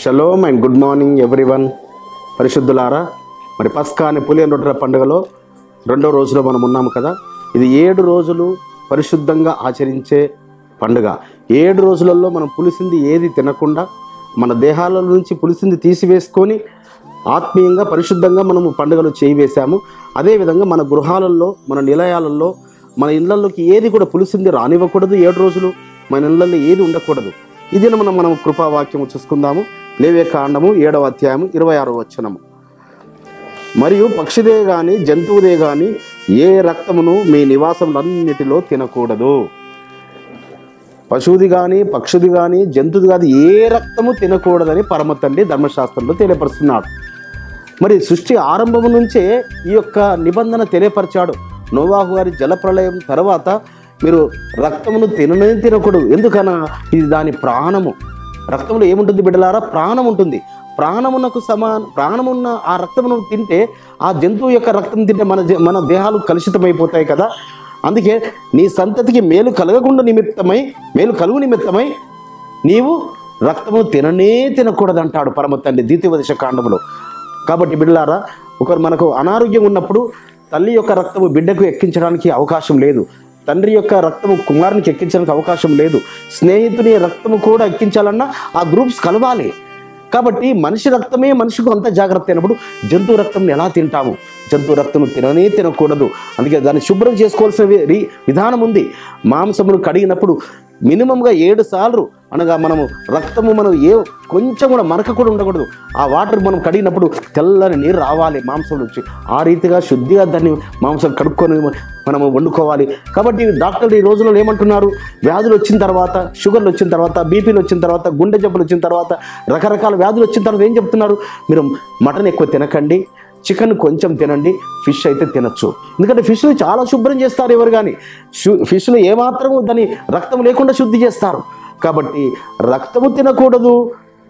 Shalom and good morning everyone. పరిశుద్ధులారా, మరి పస్కా అనే పులియని రొట్టెల పండుగలో రెండో రోజులో మనం ఉన్నాము కదా. ఇది 7 రోజులు పరిశుద్ధంగా ఆచరించే పండుగ. 7 రోజులలో మనం పులిసింది ఏది తినకుండా మన దేహాల నుంచి పులిసింది తీసివేసుకొని ఆత్మీయంగా పరిశుద్ధంగా మనము పండుగలు చేయివేశాము. అదేవిధంగా మన గృహాలలో, మన నిలయాలలో, మన ఇళ్లలోకి ఏది కూడా పులిసింది రానివ్వకూడదు. 7 రోజులు మన ఇళ్లలో ఏది ఉండకూడదు. ఇది మనం కృపావాక్యము చూసుకుందాము. లేవియకాండము 7వ అధ్యాయము 26వ వచనము. మరియు పక్షిదే గాని జంతువుదే గాని ఏ రక్తమును మీ నివాసములన్నిటిలో తినకూడదు. పశువుది కానీ పక్షుది కానీ జంతువుది కాదు, ఏ రక్తము తినకూడదని పరమ తండ్రి ధర్మశాస్త్రంలో తెలియపరుస్తున్నాడు. మరి సృష్టి ఆరంభము నుంచే ఈ యొక్క నిబంధన తెలియపరిచాడు. నోవాహు గారి జలప్రళయం తర్వాత మీరు రక్తమును తినకూడదు. ఎందుకన్నా ఇది దాని ప్రాణము. రక్తంలో ఏముంటుంది బిడ్డలారా? ప్రాణం ఉంటుంది. ప్రాణమునకు ప్రాణమున్న ఆ రక్తమును తింటే, ఆ జంతువు యొక్క రక్తం తింటే మన దేహాలు కలుషితమైపోతాయి కదా. అందుకే నీ సంతతికి మేలు కలుగు నిమిత్తమై నీవు రక్తము తినకూడదు అంటాడు పరమ తండ్రి ద్వితీయోపదేశ కాండములో. కాబట్టి బిడ్డలారా, మనకు అనారోగ్యం ఉన్నప్పుడు తల్లి యొక్క రక్తము బిడ్డకు ఎక్కించడానికి అవకాశం లేదు. తండ్రి యొక్క రక్తము కుమారునికి ఎక్కించడానికి అవకాశం లేదు. స్నేహితుని రక్తము కూడా ఎక్కించాలన్నా ఆ గ్రూప్స్ కలవాలి. కాబట్టి మనిషి రక్తమే మనిషికి అంత జాగ్రత్త అయినప్పుడు జంతువు రక్తం ఎలా తింటాము? జంతువు రక్తం తినకూడదు. అందుకే దాన్ని శుభ్రం చేసుకోవాల్సిన విధానం ఉంది. మాంసమును కడిగినప్పుడు మినిమంగా 7 సార్లు అనగా మనము రక్తము కొంచెం కూడా మరక కూడా ఉండకూడదు. ఆ వాటర్ మనం కడిగినప్పుడు తెల్లని నీరు రావాలి మాంసం నుంచి. ఆ రీతిగా శుద్ధిగా దాన్ని మాంసం కడుక్కొని మనము వండుకోవాలి. కాబట్టి డాక్టర్లు ఈ రోజుల్లో ఏమంటున్నారు? వ్యాధులు వచ్చిన తర్వాత, షుగర్లు వచ్చిన తర్వాత, బీపీలు వచ్చిన తర్వాత, గుండె జబ్బులు వచ్చిన తర్వాత, రకరకాల వ్యాధులు వచ్చిన తర్వాత ఏం చెప్తున్నారు? మీరు మటన్ ఎక్కువ తినకండి, చికెన్ కొంచెం తినండి, ఫిష్ అయితే తినచ్చు. ఎందుకంటే ఫిష్ని చాలా శుభ్రం చేస్తారు ఎవరు కానీ. ఫిష్ను ఏమాత్రము దాని రక్తం లేకుండా శుద్ధి చేస్తారు. కాబట్టి రక్తము తినకూడదు,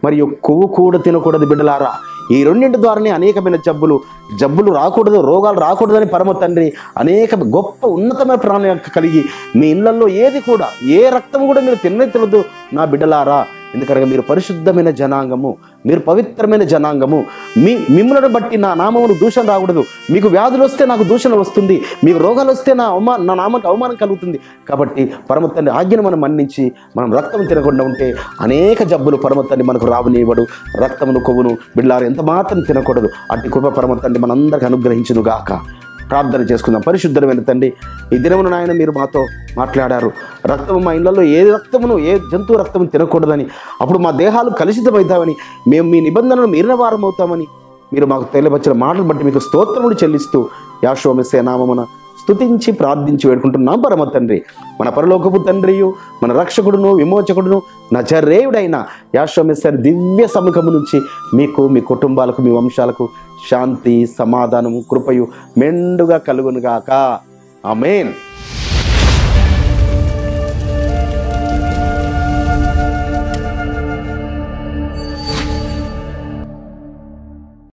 మరియు కొవ్వు కూడా తినకూడదు బిడ్డలారా. ఈ రెండింటి ద్వారానే అనేకమైన జబ్బులు రాకూడదు, రోగాలు రాకూడదని పరమ తండ్రి అనేక గొప్ప ఉన్నతమైన ప్రాణం కలిగి మీ ఇళ్లలో ఏ రక్తం కూడా మీరు తినద్దు నా బిడ్డలారా. ఎందుకనగా మీరు పరిశుద్ధమైన జనాంగము, మీరు పవిత్రమైన జనాంగము. మిమ్మల్ని బట్టి నా నామమును దూషణ రాకూడదు. మీకు వ్యాధులు వస్తే నాకు దూషణ వస్తుంది, మీకు రోగాలు వస్తే నా నామానికి అవమానం కలుగుతుంది. కాబట్టి పరమ తండ్రి ఆజ్ఞను మనం మన్నించి మనం రక్తం తినకుండా ఉంటే అనేక జబ్బులు పరమ తండ్రి మనకు రావనివ్వడు. రక్తమును కొవ్వును బిడ్డలారా ఎంత మాత్రం తినకూడదు. అట్టి కృప పరమ తండ్రి మనందరికీ అనుగ్రహించును గాక. ప్రార్థన చేసుకుందాం. పరిశుద్ధమైన తండ్రి, ఈ దినమున నాయన మీరు మాతో మాట్లాడారు. రక్తము మా ఇళ్లలో ఏ జంతువు రక్తము తినకూడదని, అప్పుడు మా దేహాలు కలుషితమవుతామని, మేము మీ నిబంధనలు మీరిన వారం అవుతామని మీరు మాకు తెలియపరిచిన మాటలు బట్టి మీకు స్తోత్రములు చెల్లిస్తూ యెహోవా మెస్సీయ నామమున స్తుతించి ప్రార్థించి వేడుకుంటున్నాం పరమ తండ్రి. మన పరలోకపు తండ్రియు, మన రక్షకుడును, విమోచకుడును, నజరేయుడైన యెహోవా మెస్సీయ దివ్య సముఖము నుంచి మీకు, మీ కుటుంబాలకు, మీ వంశాలకు శాంతి, సమాధానము, కృపయు మెండుగా కలుగునుగాక. ఆమేన్.